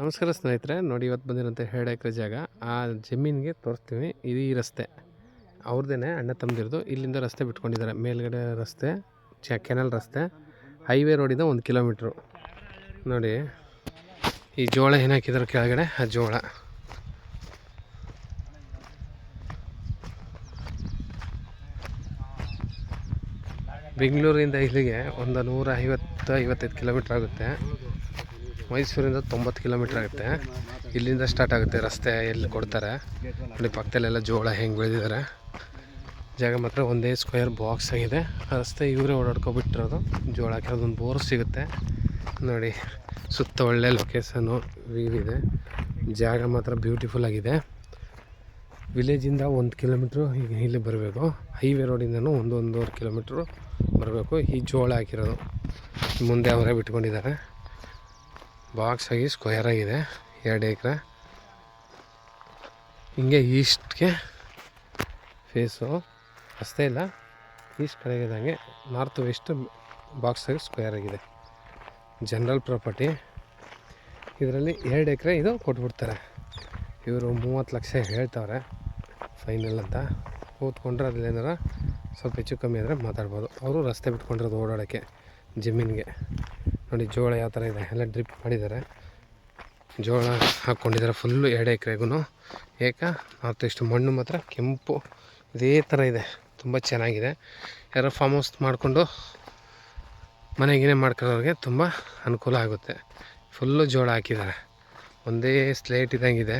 ನಮಸ್ಕಾರ ಸ್ನೇಹಿತರೆ, ನೋಡಿ ಇವತ್ತು ಬಂದಿರೋಂಥ 2 ಎಕರೆ ಜಾಗ. ಆ ಜಮೀನಿಗೆ ತೋರಿಸ್ತೀವಿ. ಇದು ಈ ರಸ್ತೆ ಅವ್ರದ್ದೇ, ಅಣ್ಣ ತಮ್ಮದಿರೋದು. ಇಲ್ಲಿಂದ ರಸ್ತೆ ಬಿಟ್ಕೊಂಡಿದ್ದಾರೆ. ಮೇಲ್ಗಡೆ ರಸ್ತೆ, ಕೆನಲ್ ರಸ್ತೆ, ಹೈವೇ ರೋಡಿಂದ 1 ಕಿಲೋಮೀಟ್ರು. ನೋಡಿ ಈ ಜೋಳ ಏನು ಹಾಕಿದ್ರು ಕೆಳಗಡೆ, ಆ ಜೋಳ. ಬೆಂಗಳೂರಿಂದ ಇಲ್ಲಿಗೆ ಒಂದು 150-155 ಕಿಲೋಮೀಟ್ರ್ ಆಗುತ್ತೆ. ಮೈಸೂರಿಂದ 90 ಕಿಲೋಮೀಟ್ರ್ ಆಗುತ್ತೆ. ಇಲ್ಲಿಂದ ಸ್ಟಾರ್ಟ್ ಆಗುತ್ತೆ ರಸ್ತೆ. ಎಲ್ಲಿ ಕೊಡ್ತಾರೆ ನೋಡಿ, ಪಕ್ಕದಲ್ಲೆಲ್ಲ ಜೋಳ ಹೆಂಗೆ ಬೆಳೆದಿದ್ದಾರೆ. ಜಾಗ ಮಾತ್ರ ಒಂದೇ ಸ್ಕ್ವೇರ್ ಬಾಕ್ಸ್ ಆಗಿದೆ. ಆ ರಸ್ತೆ ಇವರೇ ಓಡಾಡ್ಕೊಬಿಟ್ಟಿರೋದು. ಜೋಳ ಹಾಕಿರೋದು ಒಂದು ಬೋರ್ ಸಿಗುತ್ತೆ ನೋಡಿ. ಸುತ್ತ ಒಳ್ಳೆ ಲೊಕೇಶನ್ನು, ವ್ಯೂ ಇದೆ. ಜಾಗ ಮಾತ್ರ ಬ್ಯೂಟಿಫುಲ್ ಆಗಿದೆ. ವಿಲೇಜಿಂದ 1 ಕಿಲೋಮೀಟ್ರು ಈಗ ಇಲ್ಲಿ ಬರಬೇಕು. ಹೈವೇ ರೋಡಿಂದನೂ 1-1.5 ಕಿಲೋಮೀಟ್ರು ಬರಬೇಕು. ಈ ಜೋಳ ಹಾಕಿರೋದು ಮುಂದೆ ಅವರೇ ಬಿಟ್ಕೊಂಡಿದ್ದಾರೆ. ಬಾಕ್ಸ್ ಆಗಿ ಸ್ಕ್ವೇರ್ ಆಗಿದೆ. 2 ಎಕರೆ. ಹಿಂಗೆ ಈಸ್ಟ್ಗೆ ಫೇಸು, ರಸ್ತೆ ಇಲ್ಲ, ಈಸ್ಟ್ ಕಡೆಗೆ ಇದ್ದಂಗೆ. ನಾರ್ತ್ ವೆಸ್ಟ್ ಬಾಕ್ಸ್ ಆಗಿ ಸ್ಕ್ವೇರ್ ಆಗಿದೆ. General property. ಇದರಲ್ಲಿ 2 ಎಕರೆ ಇದು ಕೊಟ್ಬಿಡ್ತಾರೆ. ಇವರು 30 ಲಕ್ಷ ಹೇಳ್ತವ್ರೆ ಫೈನಲ್ ಅಂತ. ಕೂತ್ಕೊಂಡ್ರೆ ಅದ್ರೇನಾರ ಸ್ವಲ್ಪ ಹೆಚ್ಚು ಕಮ್ಮಿ ಆದರೆ ಮಾತಾಡ್ಬೋದು. ಅವರು ರಸ್ತೆ ಬಿಟ್ಕೊಂಡಿರೋದು ಓಡಾಡೋಕ್ಕೆ ಜಮೀನಿಗೆ. ನೋಡಿ ಜೋಳ ಯಾವ ಥರ ಇದೆ, ಎಲ್ಲ ಡ್ರಿಪ್ ಮಾಡಿದ್ದಾರೆ. ಜೋಳ ಹಾಕ್ಕೊಂಡಿದ್ದಾರೆ ಫುಲ್ಲು 2 ಎಕರೆಗೂ. ನಾರ್ತ್ ವೆಸ್ಟ್ ಮಣ್ಣು ಮಾತ್ರ ಕೆಂಪು ಇದೇ ಥರ ಇದೆ. ತುಂಬ ಚೆನ್ನಾಗಿದೆ. ಯಾರೋ ಫಾರ್ಮ್ ಹೌಸ್ ಮಾಡಿಕೊಂಡು ಮನೆಗೇನೆ ಮಾಡ್ಕೊಳ್ಳೋರಿಗೆ ತುಂಬ ಅನುಕೂಲ ಆಗುತ್ತೆ. ಫುಲ್ಲು ಜೋಳ ಹಾಕಿದ್ದಾರೆ. ಒಂದೇ ಸ್ಲೇಟ್ ಇದ್ದಂಗಿದೆ.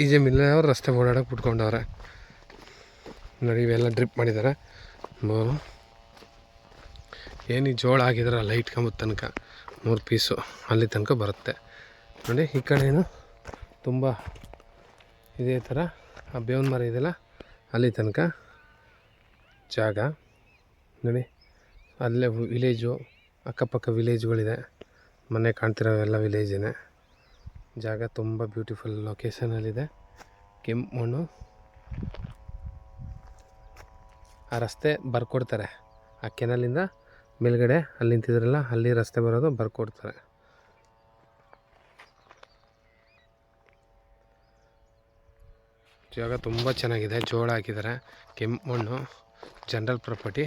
ಈ ಜಮೀನವ್ರು ರಸ್ತೆ ಓಡಾಡೋಕೆ ಬಿಟ್ಕೊಂಡವ್ರೆ ನೋಡಿ. ಇವೆಲ್ಲ ಡ್ರಿಪ್ ಮಾಡಿದ್ದಾರೆ. ಏನು ಈ ಜೋಳ ಹಾಕಿದ್ರೆ ಲೈಟ್ ಕಂಬದ ತನಕ 3 ಪೀಸು ಅಲ್ಲಿ ತನಕ ಬರುತ್ತೆ ನೋಡಿ. ಈ ಕಡೆಯೂ ತುಂಬ ಇದೇ ಥರ ಆ ಬೇವಿನ ಮರ ಇದೆಯಲ್ಲ, ಅಲ್ಲಿ ತನಕ ಜಾಗ ನೋಡಿ. ಅಲ್ಲೇ ವಿಲೇಜು, ಅಕ್ಕಪಕ್ಕ ವಿಲೇಜ್ಗಳಿದೆ. ಮನೆ ಕಾಣ್ತಿರೋವೆಲ್ಲ ವಿಲೇಜೇ. ಜಾಗ ತುಂಬ ಬ್ಯೂಟಿಫುಲ್ ಲೊಕೇಶನಲ್ಲಿದೆ. ಕೆಂಪು ಮಣ್ಣು. ಆ ರಸ್ತೆ ಬರ್ಕೊಡ್ತಾರೆ. ಆ ಕೆನಲಿಂದ ಮೇಲ್ಗಡೆ ಅಲ್ಲಿ ನಿಂತಿದ್ರಲ್ಲ, ಅಲ್ಲಿ ರಸ್ತೆ ಬರೋದು ಬರ್ಕೊಡ್ತಾರೆ. ಜಾಗ ತುಂಬ ಚೆನ್ನಾಗಿದೆ. ಜೋಳ ಹಾಕಿದ್ದಾರೆ. ಕೆಂಪು ಮಣ್ಣು, ಜನರಲ್ ಪ್ರಾಪರ್ಟಿ.